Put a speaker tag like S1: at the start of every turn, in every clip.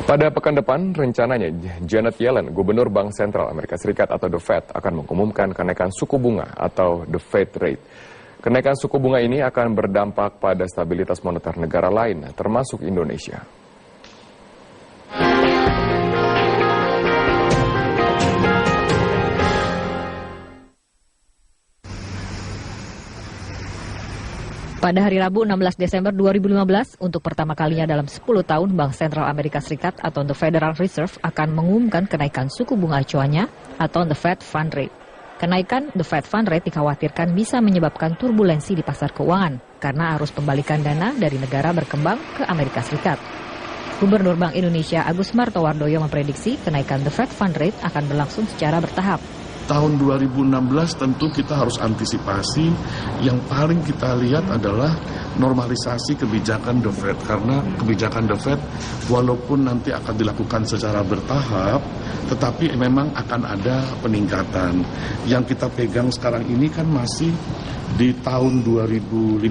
S1: Pada pekan depan, rencananya Janet Yellen, Gubernur Bank Sentral Amerika Serikat atau The Fed, akan mengumumkan kenaikan suku bunga atau the Fed rate. Kenaikan suku bunga ini akan berdampak pada stabilitas moneter negara lain, termasuk Indonesia.
S2: Pada hari Rabu 16 Desember 2015, untuk pertama kalinya dalam 10 tahun, Bank Sentral Amerika Serikat atau The Federal Reserve akan mengumumkan kenaikan suku bunga acuannya atau The Fed Fund Rate. Kenaikan The Fed Fund Rate dikhawatirkan bisa menyebabkan turbulensi di pasar keuangan karena arus pembalikan dana dari negara berkembang ke Amerika Serikat. Gubernur Bank Indonesia Agus Martowardoyo memprediksi kenaikan The Fed Fund Rate akan berlangsung secara bertahap.
S3: Tahun 2016 tentu kita harus antisipasi. Yang paling kita lihat adalah normalisasi kebijakan The Fed. Karena kebijakan The Fed walaupun nanti akan dilakukan secara bertahap, tetapi memang akan ada peningkatan. Yang kita pegang sekarang ini kan masih di tahun 2015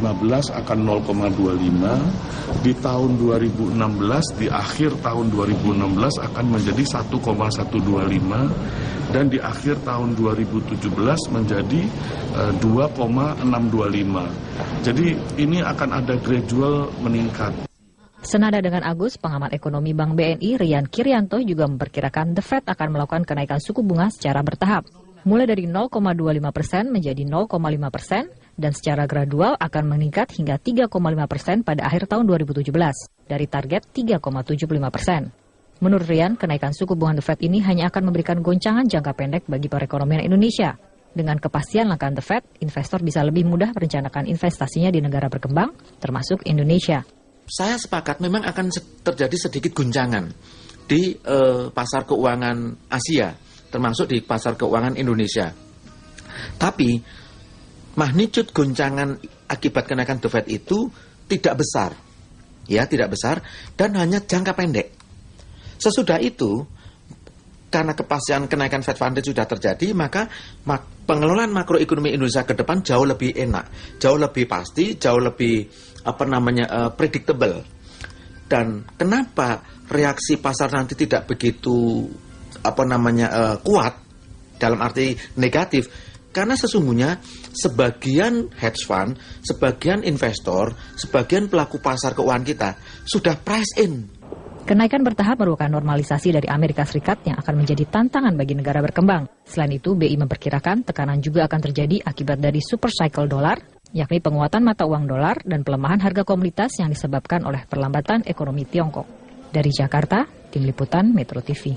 S3: akan 0,25, di tahun 2016, di akhir tahun 2016 akan menjadi 1,125, dan di akhir tahun 2017 menjadi 2,625. Jadi ini akan ada gradual meningkat.
S2: Senada dengan Agus, pengamat ekonomi Bank BNI Rian Kirianto juga memperkirakan The Fed akan melakukan kenaikan suku bunga secara bertahap, mulai dari 0,25% menjadi 0,5% dan secara gradual akan meningkat hingga 3,5% pada akhir tahun 2017 dari target 3,75%. Menurut Rian, kenaikan suku bunga The Fed ini hanya akan memberikan goncangan jangka pendek bagi perekonomian Indonesia. Dengan kepastian langkah The Fed, investor bisa lebih mudah merencanakan investasinya di negara berkembang, termasuk Indonesia.
S4: Saya sepakat memang akan terjadi sedikit guncangan di pasar keuangan Asia, termasuk di pasar keuangan Indonesia. Tapi magnitude goncangan akibat kenaikan The Fed itu tidak besar, dan hanya jangka pendek. Sesudah itu, karena kepastian kenaikan Fed Fund Rate sudah terjadi, maka pengelolaan makroekonomi Indonesia ke depan jauh lebih enak, jauh lebih pasti, jauh lebih predictable. Dan kenapa reaksi pasar nanti tidak begitu kuat dalam arti negatif? Karena sesungguhnya sebagian hedge fund, sebagian investor, sebagian pelaku pasar keuangan kita sudah price in.
S2: Kenaikan bertahap merupakan normalisasi dari Amerika Serikat yang akan menjadi tantangan bagi negara berkembang. Selain itu, BI memperkirakan tekanan juga akan terjadi akibat dari super cycle dolar, yakni penguatan mata uang dolar dan pelemahan harga komoditas yang disebabkan oleh perlambatan ekonomi Tiongkok. Dari Jakarta, Tim Liputan Metro TV.